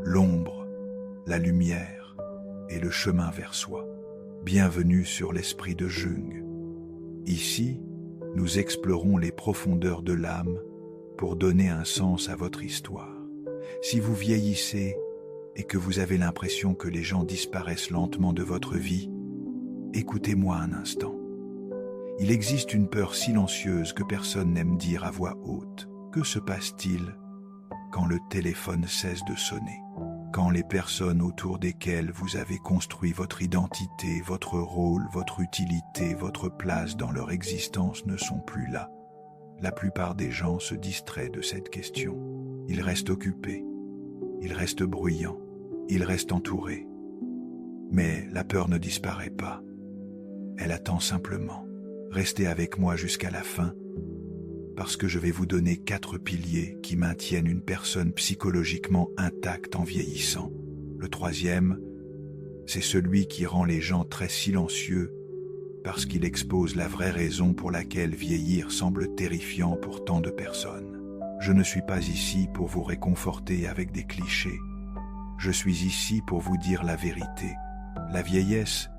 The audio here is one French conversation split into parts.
l'ombre, la lumière et le chemin vers soi. Bienvenue sur l'esprit de Jung. Ici, nous explorons les profondeurs de l'âme pour donner un sens à votre histoire. Si vous vieillissez et que vous avez l'impression que les gens disparaissent lentement de votre vie, écoutez-moi un instant. Il existe une peur silencieuse que personne n'aime dire à voix haute. Que se passe-t-il quand le téléphone cesse de sonner? Quand les personnes autour desquelles vous avez construit votre identité, votre rôle, votre utilité, votre place dans leur existence ne sont plus là? La plupart des gens se distraient de cette question. Ils restent occupés, ils restent bruyants, ils restent entourés. Mais la peur ne disparaît pas. Elle attend simplement. Restez avec moi jusqu'à la fin, parce que je vais vous donner 4 piliers qui maintiennent une personne psychologiquement intacte en vieillissant. Le 3e, c'est celui qui rend les gens très silencieux, parce qu'il expose la vraie raison pour laquelle vieillir semble terrifiant pour tant de personnes. Je ne suis pas ici pour vous réconforter avec des clichés. Je suis ici pour vous dire la vérité. La vieillesse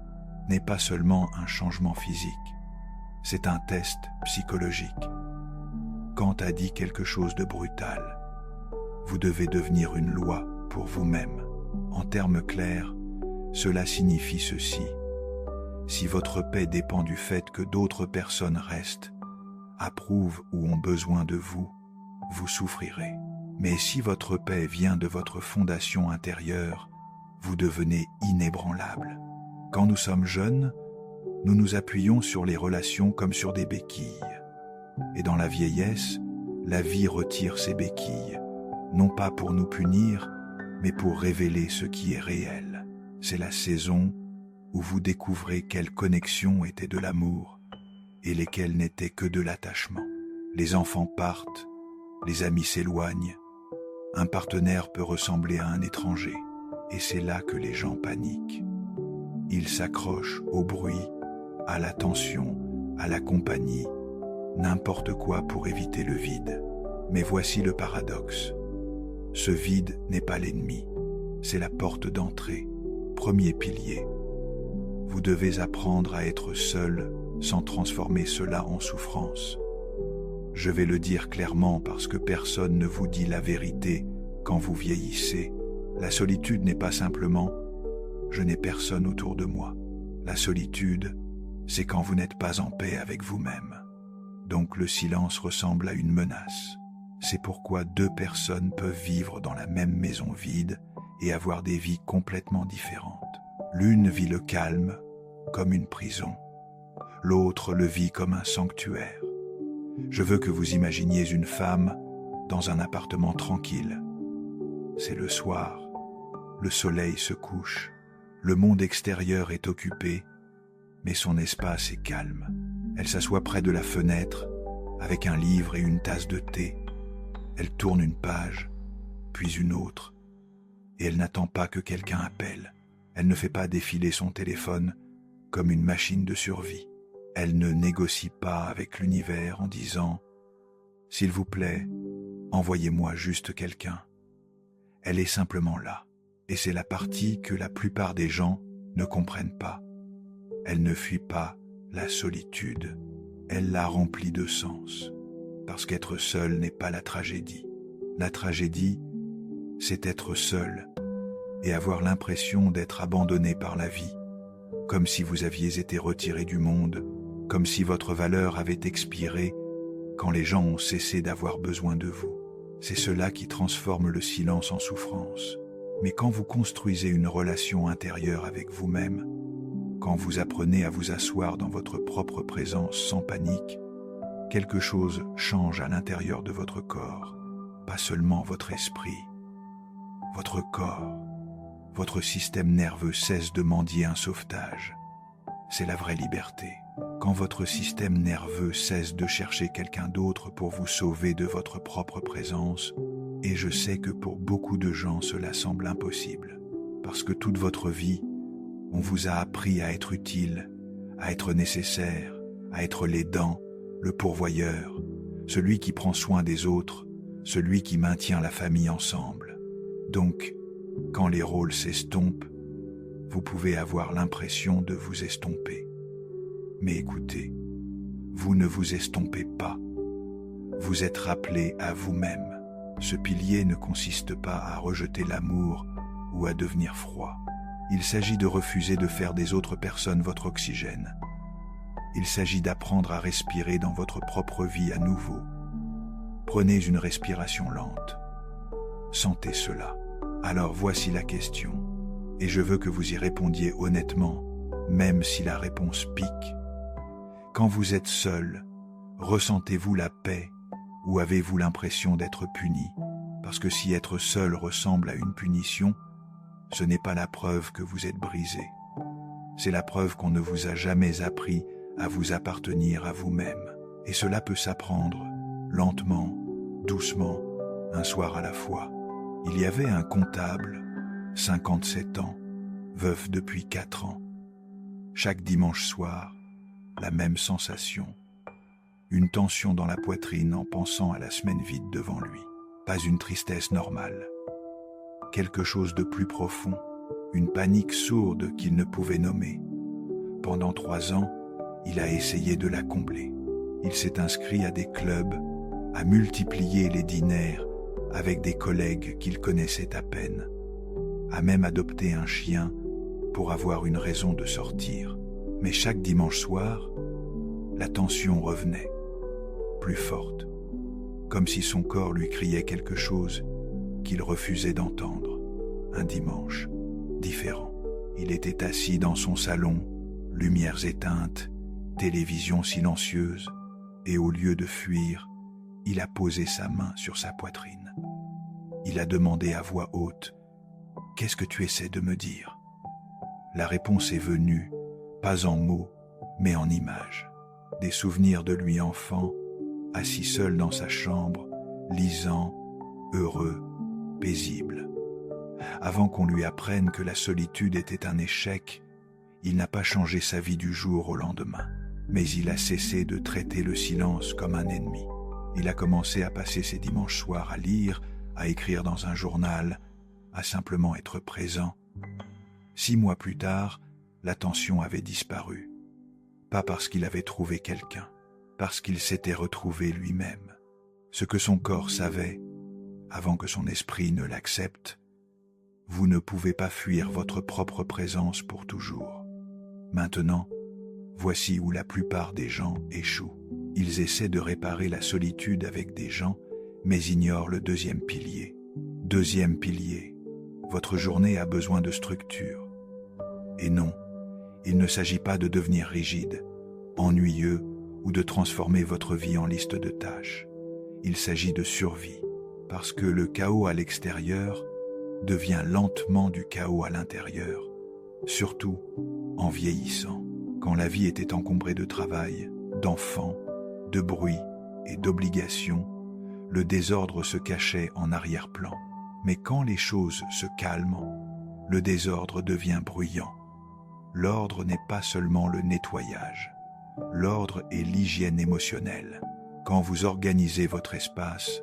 n'est pas seulement un changement physique. C'est un test psychologique. Kant a dit quelque chose de brutal. Vous devez devenir une loi pour vous-même. En termes clairs, cela signifie ceci. Si votre paix dépend du fait que d'autres personnes restent, approuvent ou ont besoin de vous, vous souffrirez. Mais si votre paix vient de votre fondation intérieure, vous devenez inébranlable. Quand nous sommes jeunes, nous nous appuyons sur les relations comme sur des béquilles. Et dans la vieillesse, la vie retire ces béquilles, non pas pour nous punir, mais pour révéler ce qui est réel. C'est la saison où vous découvrez quelles connexions étaient de l'amour et lesquelles n'étaient que de l'attachement. Les enfants partent, les amis s'éloignent, un partenaire peut ressembler à un étranger, et c'est là que les gens paniquent. Ils s'accrochent au bruit, à l'attention, à la compagnie, n'importe quoi pour éviter le vide. Mais voici le paradoxe. Ce vide n'est pas l'ennemi, c'est la porte d'entrée. Premier pilier. Vous devez apprendre à être seul sans transformer cela en souffrance. Je vais le dire clairement parce que personne ne vous dit la vérité quand vous vieillissez. La solitude n'est pas simplement « je n'ai personne autour de moi ». La solitude, c'est quand vous n'êtes pas en paix avec vous-même. Donc le silence ressemble à une menace. C'est pourquoi 2 personnes peuvent vivre dans la même maison vide et avoir des vies complètement différentes. L'une vit le calme, comme une prison. L'autre le vit comme un sanctuaire. Je veux que vous imaginiez une femme dans un appartement tranquille. C'est le soir, le soleil se couche, le monde extérieur est occupé, mais son espace est calme. Elle s'assoit près de la fenêtre, avec un livre et une tasse de thé. Elle tourne une page, puis une autre, et elle n'attend pas que quelqu'un appelle. Elle ne fait pas défiler son téléphone comme une machine de survie. Elle ne négocie pas avec l'univers en disant « S'il vous plaît, envoyez-moi juste quelqu'un ». Elle est simplement là, et c'est la partie que la plupart des gens ne comprennent pas. Elle ne fuit pas la solitude, elle la remplit de sens, parce qu'être seul n'est pas la tragédie. La tragédie, c'est être seul et avoir l'impression d'être abandonné par la vie, comme si vous aviez été retiré du monde, comme si votre valeur avait expiré quand les gens ont cessé d'avoir besoin de vous. C'est cela qui transforme le silence en souffrance. Mais quand vous construisez une relation intérieure avec vous-même, quand vous apprenez à vous asseoir dans votre propre présence sans panique, quelque chose change à l'intérieur de votre corps, pas seulement votre esprit. Votre corps, votre système nerveux cesse de mendier un sauvetage. C'est la vraie liberté. Quand votre système nerveux cesse de chercher quelqu'un d'autre pour vous sauver de votre propre présence, et je sais que pour beaucoup de gens cela semble impossible, parce que toute votre vie, on vous a appris à être utile, à être nécessaire, à être l'aidant, le pourvoyeur, celui qui prend soin des autres, celui qui maintient la famille ensemble. Donc, Quand les rôles s'estompent, vous pouvez avoir l'impression de vous estomper. Mais écoutez, vous ne vous estompez pas. Vous êtes rappelé à vous-même. Ce pilier ne consiste pas à rejeter l'amour ou à devenir froid. Il s'agit de refuser de faire des autres personnes votre oxygène. Il s'agit d'apprendre à respirer dans votre propre vie à nouveau. Prenez une respiration lente. Sentez cela. Alors voici la question, et je veux que vous y répondiez honnêtement, même si la réponse pique. Quand vous êtes seul, ressentez-vous la paix ou avez-vous l'impression d'être puni? Parce que si être seul ressemble à une punition, ce n'est pas la preuve que vous êtes brisé. C'est la preuve qu'on ne vous a jamais appris à vous appartenir à vous-même. Et cela peut s'apprendre, lentement, doucement, un soir à la fois. Il y avait un comptable, 57 ans, veuf depuis 4 ans. Chaque dimanche soir, la même sensation. Une tension dans la poitrine en pensant à la semaine vide devant lui. Pas une tristesse normale. Quelque chose de plus profond, une panique sourde qu'il ne pouvait nommer. Pendant 3 ans, il a essayé de la combler. Il s'est inscrit à des clubs, a multiplié les dîners avec des collègues qu'il connaissait à peine, a même adopté un chien pour avoir une raison de sortir. Mais chaque dimanche soir, la tension revenait, plus forte, comme si son corps lui criait quelque chose qu'il refusait d'entendre. Un dimanche différent. Il était assis dans son salon, lumières éteintes, télévision silencieuse, et au lieu de fuir, il a posé sa main sur sa poitrine. Il a demandé à voix haute « Qu'est-ce que tu essaies de me dire ?» La réponse est venue, pas en mots, mais en images. Des souvenirs de lui enfant, assis seul dans sa chambre, lisant, heureux, paisible. Avant qu'on lui apprenne que la solitude était un échec, il n'a pas changé sa vie du jour au lendemain. Mais il a cessé de traiter le silence comme un ennemi. Il a commencé à passer ses dimanches soirs à lire, à écrire dans un journal, à simplement être présent. 6 mois plus tard, la tension avait disparu. Pas parce qu'il avait trouvé quelqu'un, parce qu'il s'était retrouvé lui-même. Ce que son corps savait, avant que son esprit ne l'accepte, vous ne pouvez pas fuir votre propre présence pour toujours. Maintenant, voici où la plupart des gens échouent. Ils essaient de réparer la solitude avec des gens, mais ignorent le deuxième pilier. Deuxième pilier, votre journée a besoin de structure. Et non, il ne s'agit pas de devenir rigide, ennuyeux ou de transformer votre vie en liste de tâches. Il s'agit de survie, parce que le chaos à l'extérieur devient lentement du chaos à l'intérieur, surtout en vieillissant. Quand la vie était encombrée de travail, d'enfants, de bruit et d'obligations, le désordre se cachait en arrière-plan. Mais quand les choses se calment, le désordre devient bruyant. L'ordre n'est pas seulement le nettoyage. L'ordre est l'hygiène émotionnelle. Quand vous organisez votre espace,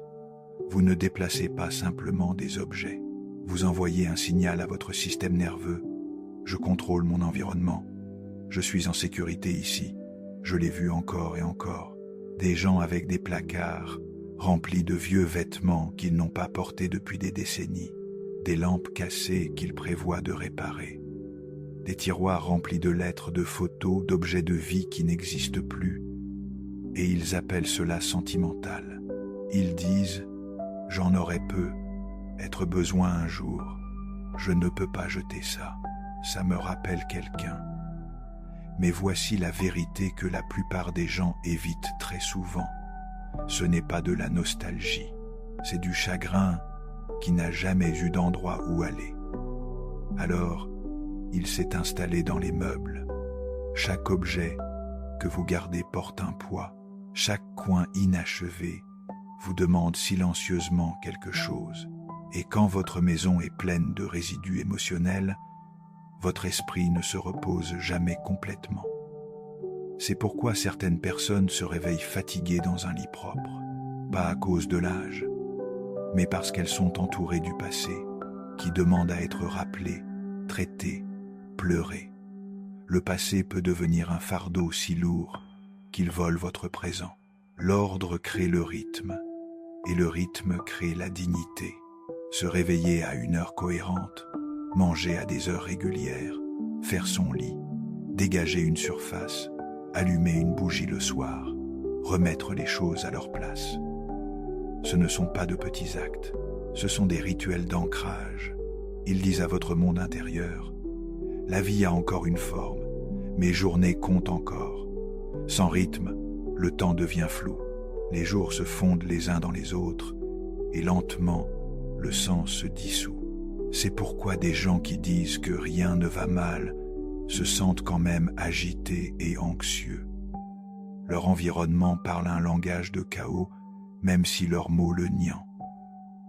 vous ne déplacez pas simplement des objets. Vous envoyez un signal à votre système nerveux. Je contrôle mon environnement. Je suis en sécurité ici. Je l'ai vu encore et encore. Des gens avec des placards remplis de vieux vêtements qu'ils n'ont pas portés depuis des décennies. Des lampes cassées qu'ils prévoient de réparer. Des tiroirs remplis de lettres, de photos, d'objets de vie qui n'existent plus. Et ils appellent cela sentimental. Ils disent « J'en aurai peu, être besoin un jour. Je ne peux pas jeter ça. Ça me rappelle quelqu'un. » Mais voici la vérité que la plupart des gens évitent très souvent. Ce n'est pas de la nostalgie, c'est du chagrin qui n'a jamais eu d'endroit où aller. Alors, il s'est installé dans les meubles. Chaque objet que vous gardez porte un poids. Chaque coin inachevé vous demande silencieusement quelque chose. Et quand votre maison est pleine de résidus émotionnels, votre esprit ne se repose jamais complètement. C'est pourquoi certaines personnes se réveillent fatiguées dans un lit propre, pas à cause de l'âge, mais parce qu'elles sont entourées du passé, qui demande à être rappelé, traité, pleuré. Le passé peut devenir un fardeau si lourd qu'il vole votre présent. L'ordre crée le rythme, et le rythme crée la dignité. Se réveiller à une heure cohérente, manger à des heures régulières, faire son lit, dégager une surface, allumer une bougie le soir, remettre les choses à leur place. Ce ne sont pas de petits actes, ce sont des rituels d'ancrage. Ils disent à votre monde intérieur: la vie a encore une forme, mes journées comptent encore. Sans rythme, le temps devient flou. Les jours se fondent les uns dans les autres, et lentement, le sens se dissout. C'est pourquoi des gens qui disent que rien ne va mal se sentent quand même agités et anxieux. Leur environnement parle un langage de chaos, même si leurs mots le nient.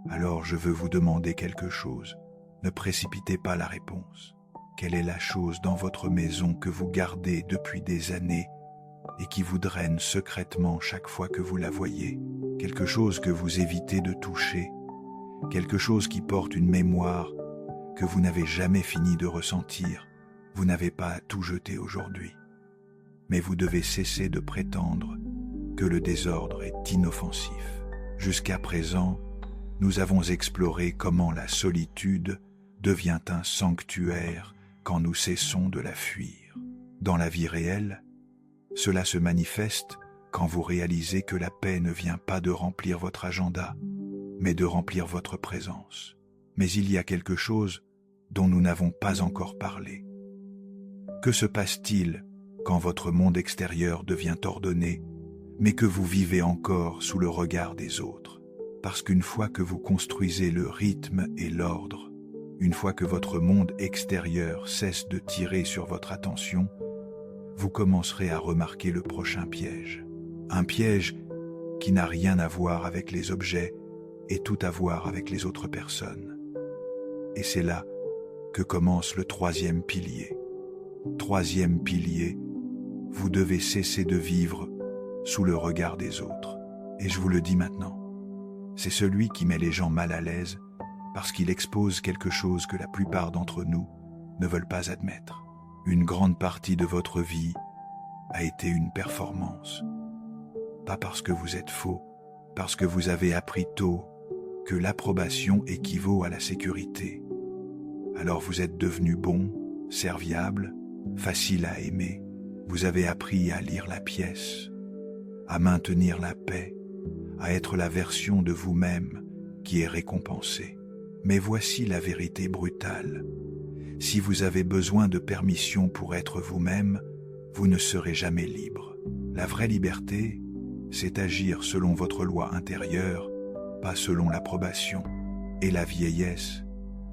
Alors je veux vous demander quelque chose. Ne précipitez pas la réponse. Quelle est la chose dans votre maison que vous gardez depuis des années et qui vous draine secrètement chaque fois que vous la voyez? Quelque chose que vous évitez de toucher, quelque chose qui porte une mémoire que vous n'avez jamais fini de ressentir. Vous n'avez pas à tout jeter aujourd'hui. Mais vous devez cesser de prétendre que le désordre est inoffensif. Jusqu'à présent, nous avons exploré comment la solitude devient un sanctuaire quand nous cessons de la fuir. Dans la vie réelle, cela se manifeste quand vous réalisez que la paix ne vient pas de remplir votre agenda, mais de remplir votre présence. Mais il y a quelque chose dont nous n'avons pas encore parlé. Que se passe-t-il quand votre monde extérieur devient ordonné, mais que vous vivez encore sous le regard des autres? Parce qu'une fois que vous construisez le rythme et l'ordre, une fois que votre monde extérieur cesse de tirer sur votre attention, vous commencerez à remarquer le prochain piège. Un piège qui n'a rien à voir avec les objets et tout à voir avec les autres personnes. Et c'est là que commence le troisième pilier. Troisième pilier, vous devez cesser de vivre sous le regard des autres. Et je vous le dis maintenant, c'est celui qui met les gens mal à l'aise parce qu'il expose quelque chose que la plupart d'entre nous ne veulent pas admettre. Une grande partie de votre vie a été une performance. Pas parce que vous êtes faux, parce que vous avez appris tôt que l'approbation équivaut à la sécurité. Alors vous êtes devenu bon, serviable, facile à aimer. Vous avez appris à lire la pièce, à maintenir la paix, à être la version de vous-même qui est récompensée. Mais voici la vérité brutale. Si vous avez besoin de permission pour être vous-même, vous ne serez jamais libre. La vraie liberté, c'est agir selon votre loi intérieure, pas selon l'approbation. Et la vieillesse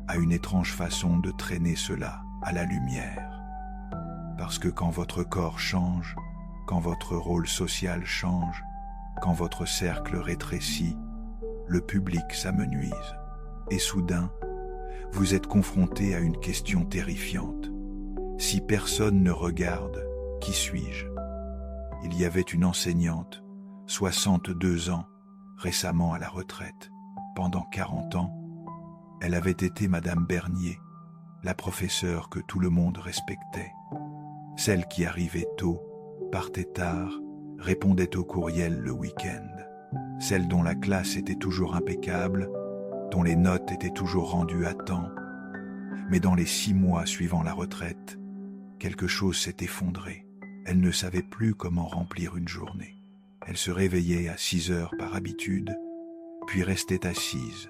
a une étrange façon de traîner cela à la lumière. Parce que quand votre corps change, quand votre rôle social change, quand votre cercle rétrécit, le public s'amenuise. Et soudain, vous êtes confronté à une question terrifiante. Si personne ne regarde, qui suis-je? Il y avait une enseignante, 62 ans, récemment à la retraite. Pendant 40 ans, elle avait été Madame Bernier, la professeure que tout le monde respectait. Celle qui arrivait tôt, partait tard, répondait au courriel le week-end. Celle dont la classe était toujours impeccable, dont les notes étaient toujours rendues à temps. Mais dans les 6 mois suivant la retraite, quelque chose s'est effondré. Elle ne savait plus comment remplir une journée. Elle se réveillait à 6 heures par habitude, puis restait assise,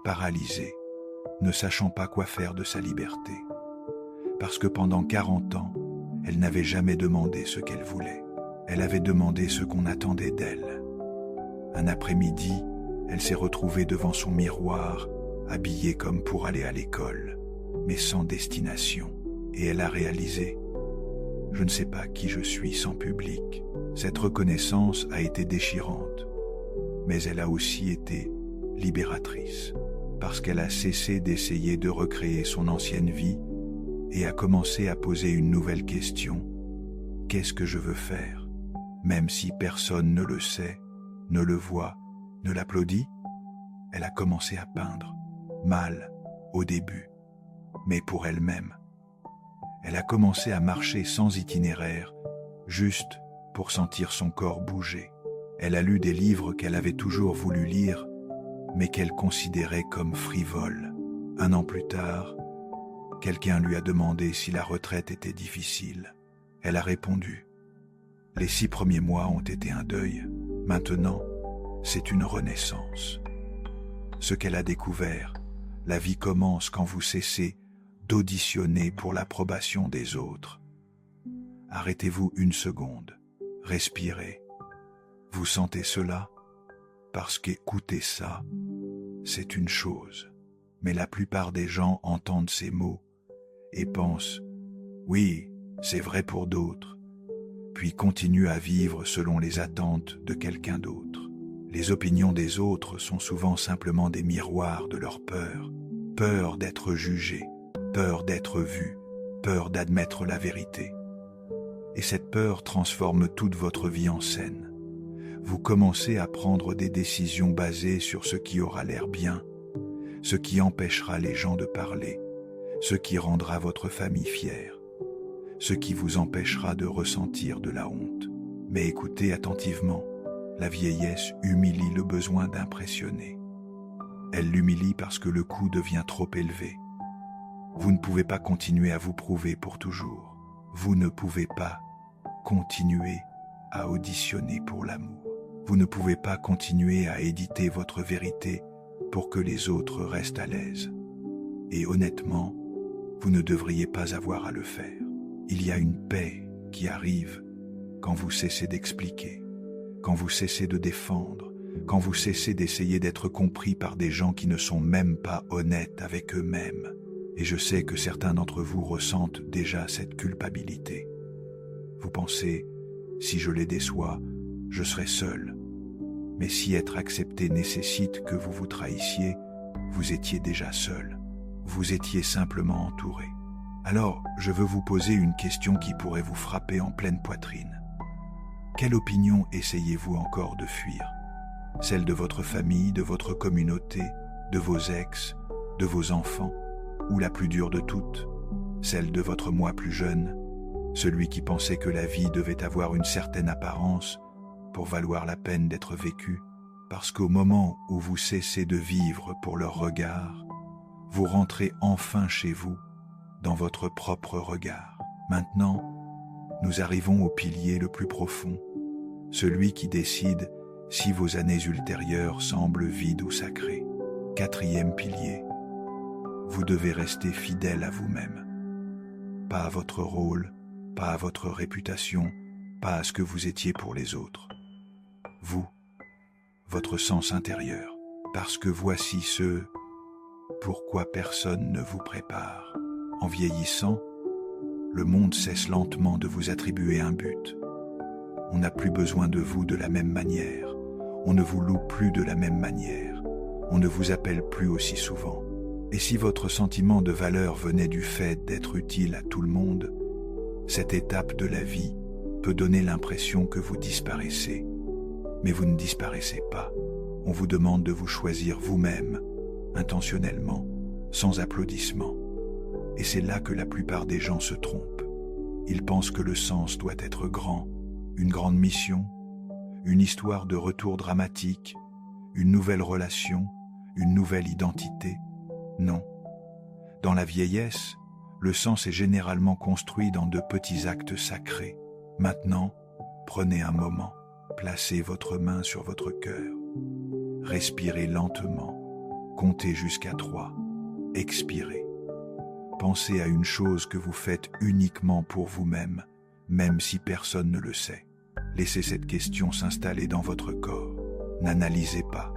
paralysée, ne sachant pas quoi faire de sa liberté. Parce que pendant 40 ans, elle n'avait jamais demandé ce qu'elle voulait. Elle avait demandé ce qu'on attendait d'elle. Un après-midi, elle s'est retrouvée devant son miroir, habillée comme pour aller à l'école, mais sans destination. Et elle a réalisé: je ne sais pas qui je suis sans public. Cette reconnaissance a été déchirante, mais elle a aussi été libératrice, parce qu'elle a cessé d'essayer de recréer son ancienne vie et a commencé à poser une nouvelle question. Qu'est-ce que je veux faire? Même si personne ne le sait, ne le voit, ne l'applaudit? Elle a commencé à peindre, mal, au début, mais pour elle-même. Elle a commencé à marcher sans itinéraire, juste pour sentir son corps bouger. Elle a lu des livres qu'elle avait toujours voulu lire, mais qu'elle considérait comme frivoles. 1 an plus tard, quelqu'un lui a demandé si la retraite était difficile. Elle a répondu. Les 6 premiers mois ont été un deuil. Maintenant, c'est une renaissance. Ce qu'elle a découvert, la vie commence quand vous cessez d'auditionner pour l'approbation des autres. Arrêtez-vous 1 seconde, respirez. Vous sentez cela? Parce qu'écouter ça, c'est une chose. Mais la plupart des gens entendent ces mots et pensent « oui, c'est vrai pour d'autres », puis continuent à vivre selon les attentes de quelqu'un d'autre. Les opinions des autres sont souvent simplement des miroirs de leur peur. Peur d'être jugé, peur d'être vu, peur d'admettre la vérité. Et cette peur transforme toute votre vie en scène. Vous commencez à prendre des décisions basées sur ce qui aura l'air bien, ce qui empêchera les gens de parler, ce qui rendra votre famille fière, ce qui vous empêchera de ressentir de la honte. Mais écoutez attentivement, la vieillesse humilie le besoin d'impressionner. Elle l'humilie parce que le coût devient trop élevé. Vous ne pouvez pas continuer à vous prouver pour toujours. Vous ne pouvez pas continuer à auditionner pour l'amour. Vous ne pouvez pas continuer à éditer votre vérité pour que les autres restent à l'aise. Et honnêtement, vous ne devriez pas avoir à le faire. Il y a une paix qui arrive quand vous cessez d'expliquer, quand vous cessez de défendre, quand vous cessez d'essayer d'être compris par des gens qui ne sont même pas honnêtes avec eux-mêmes. Et je sais que certains d'entre vous ressentent déjà cette culpabilité. Vous pensez, si je les déçois, je serai seul. Mais si être accepté nécessite que vous vous trahissiez, vous étiez déjà seul. Vous étiez simplement entouré. Alors, je veux vous poser une question qui pourrait vous frapper en pleine poitrine. Quelle opinion essayez-vous encore de fuir? Celle de votre famille, de votre communauté, de vos ex, de vos enfants, ou la plus dure de toutes, celle de votre moi plus jeune, celui qui pensait que la vie devait avoir une certaine apparence pour valoir la peine d'être vécue, parce qu'au moment où vous cessez de vivre pour leur regard, vous rentrez enfin chez vous, dans votre propre regard. Maintenant, nous arrivons au pilier le plus profond, celui qui décide si vos années ultérieures semblent vides ou sacrées. 4e pilier. Vous devez rester fidèle à vous-même. Pas à votre rôle, pas à votre réputation, pas à ce que vous étiez pour les autres. Vous, votre sens intérieur, parce que voici ce pourquoi personne ne vous prépare. En vieillissant, le monde cesse lentement de vous attribuer un but. On n'a plus besoin de vous de la même manière. On ne vous loue plus de la même manière. On ne vous appelle plus aussi souvent. Et si votre sentiment de valeur venait du fait d'être utile à tout le monde, cette étape de la vie peut donner l'impression que vous disparaissez. Mais vous ne disparaissez pas. On vous demande de vous choisir vous-même, intentionnellement, sans applaudissements. Et c'est là que la plupart des gens se trompent. Ils pensent que le sens doit être grand, une grande mission, une histoire de retour dramatique, une nouvelle relation, une nouvelle identité. Non. Dans la vieillesse, le sens est généralement construit dans de petits actes sacrés. Maintenant, prenez un moment, placez votre main sur votre cœur, respirez lentement, comptez jusqu'à 3, expirez. Pensez à une chose que vous faites uniquement pour vous-même, même si personne ne le sait. Laissez cette question s'installer dans votre corps. N'analysez pas.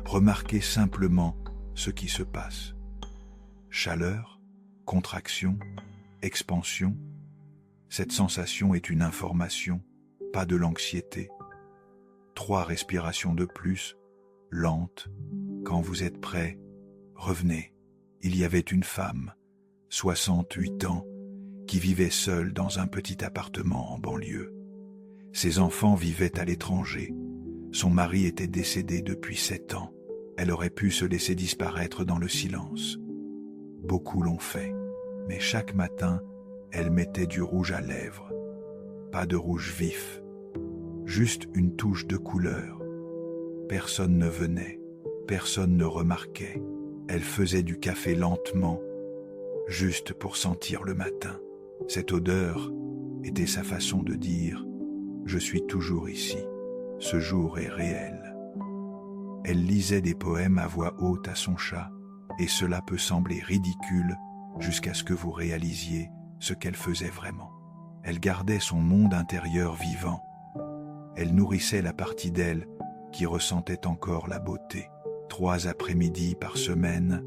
Remarquez simplement ce qui se passe. Chaleur, contraction, expansion. Cette sensation est une information, pas de l'anxiété. 3 respirations de plus, lentes. Quand vous êtes prêt, revenez. Il y avait une femme, 68 ans, qui vivait seule dans un petit appartement en banlieue. Ses enfants vivaient à l'étranger. Son mari était décédé depuis 7 ans. Elle aurait pu se laisser disparaître dans le silence. Beaucoup l'ont fait, mais chaque matin, elle mettait du rouge à lèvres. Pas de rouge vif, juste une touche de couleur. Personne ne venait, personne ne remarquait. Elle faisait du café lentement, juste pour sentir le matin. Cette odeur était sa façon de dire « Je suis toujours ici, ce jour est réel ». Elle lisait des poèmes à voix haute à son chat, et cela peut sembler ridicule jusqu'à ce que vous réalisiez ce qu'elle faisait vraiment. Elle gardait son monde intérieur vivant. Elle nourrissait la partie d'elle qui ressentait encore la beauté. 3 après-midi par semaine,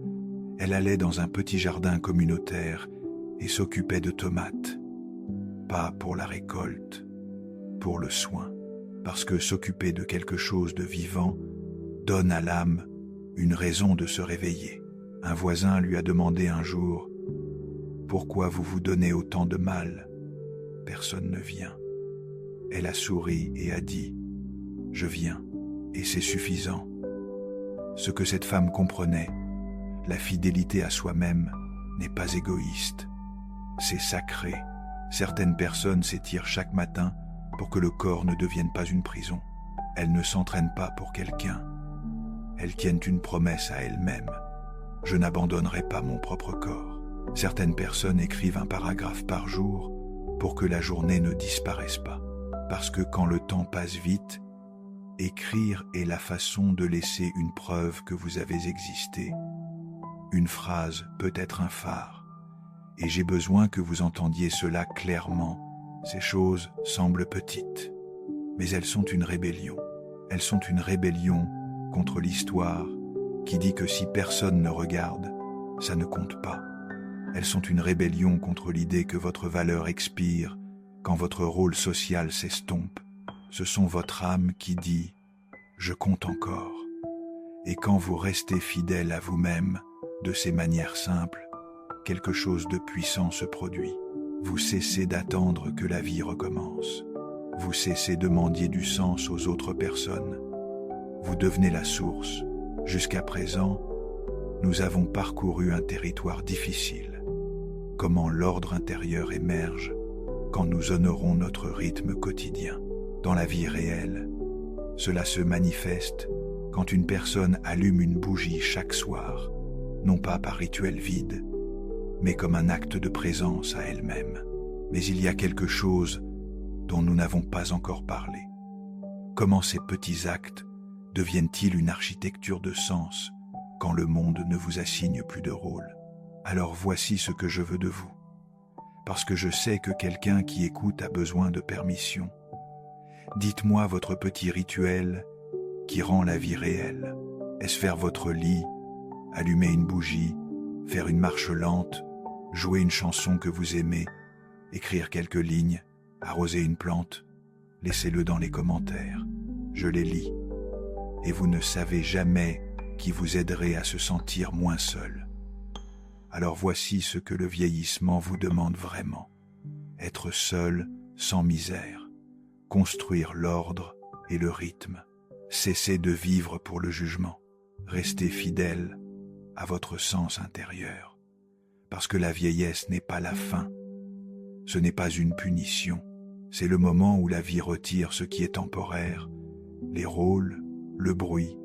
elle allait dans un petit jardin communautaire et s'occupait de tomates. Pas pour la récolte, pour le soin. Parce que s'occuper de quelque chose de vivant donne à l'âme une raison de se réveiller. Un voisin lui a demandé un jour « Pourquoi vous vous donnez autant de mal ?» Personne ne vient. Elle a souri et a dit « Je viens, et c'est suffisant ». Ce que cette femme comprenait, la fidélité à soi-même n'est pas égoïste. C'est sacré. Certaines personnes s'étirent chaque matin pour que le corps ne devienne pas une prison. Elles ne s'entraînent pas pour quelqu'un. Elles tiennent une promesse à elles-mêmes. Je n'abandonnerai pas mon propre corps. Certaines personnes écrivent un paragraphe par jour pour que la journée ne disparaisse pas. Parce que quand le temps passe vite, écrire est la façon de laisser une preuve que vous avez existé. Une phrase peut être un phare, et j'ai besoin que vous entendiez cela clairement. Ces choses semblent petites, mais elles sont une rébellion. Elles sont une rébellion contre l'histoire qui dit que si personne ne regarde, ça ne compte pas. Elles sont une rébellion contre l'idée que votre valeur expire quand votre rôle social s'estompe. Ce sont votre âme qui dit « je compte encore ». Et quand vous restez fidèle à vous-même de ces manières simples, quelque chose de puissant se produit. Vous cessez d'attendre que la vie recommence. Vous cessez de mendier du sens aux autres personnes. Vous devenez la source. Jusqu'à présent, nous avons parcouru un territoire difficile. Comment l'ordre intérieur émerge quand nous honorons notre rythme quotidien. Dans la vie réelle, cela se manifeste quand une personne allume une bougie chaque soir, non pas par rituel vide, mais comme un acte de présence à elle-même. Mais il y a quelque chose dont nous n'avons pas encore parlé. Comment ces petits actes deviennent-ils une architecture de sens quand le monde ne vous assigne plus de rôle? Alors voici ce que je veux de vous. Parce que je sais que quelqu'un qui écoute a besoin de permission. Dites-moi votre petit rituel qui rend la vie réelle. Est-ce faire votre lit, allumer une bougie, faire une marche lente, jouer une chanson que vous aimez, écrire quelques lignes, arroser une plante? Laissez-le dans les commentaires. Je les lis. Et vous ne savez jamais qui vous aiderait à se sentir moins seul. Alors voici ce que le vieillissement vous demande vraiment. Être seul, sans misère. Construire l'ordre et le rythme. Cessez de vivre pour le jugement. Restez fidèle à votre sens intérieur. Parce que la vieillesse n'est pas la fin. Ce n'est pas une punition. C'est le moment où la vie retire ce qui est temporaire, les rôles, le bruit,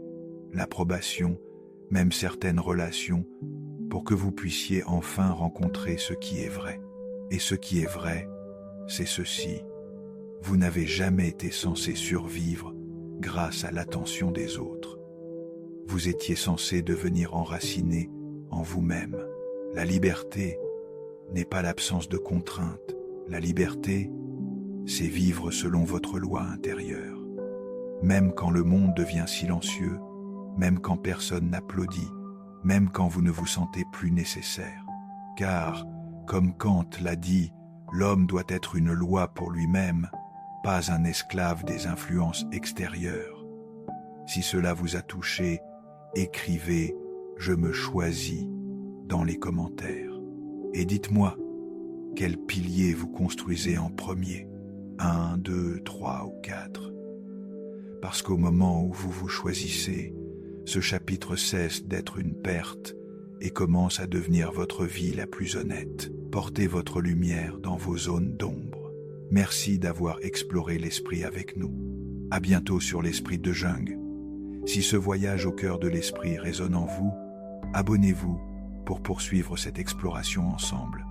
l'approbation, même certaines relations, pour que vous puissiez enfin rencontrer ce qui est vrai. Et ce qui est vrai, c'est ceci. Vous n'avez jamais été censé survivre grâce à l'attention des autres. Vous étiez censé devenir enraciné en vous-même. La liberté n'est pas l'absence de contraintes. La liberté, c'est vivre selon votre loi intérieure. Même quand le monde devient silencieux, même quand personne n'applaudit, même quand vous ne vous sentez plus nécessaire. Car, comme Kant l'a dit, l'homme doit être une loi pour lui-même, pas un esclave des influences extérieures. Si cela vous a touché, écrivez « Je me choisis » dans les commentaires. Et dites-moi, quel pilier vous construisez en premier? 1, 2, 3 ou 4? Parce qu'au moment où vous vous choisissez, ce chapitre cesse d'être une perte et commence à devenir votre vie la plus honnête. Portez votre lumière dans vos zones d'ombre. Merci d'avoir exploré l'esprit avec nous. À bientôt sur l'Esprit de Jungle. Si ce voyage au cœur de l'esprit résonne en vous, abonnez-vous pour poursuivre cette exploration ensemble.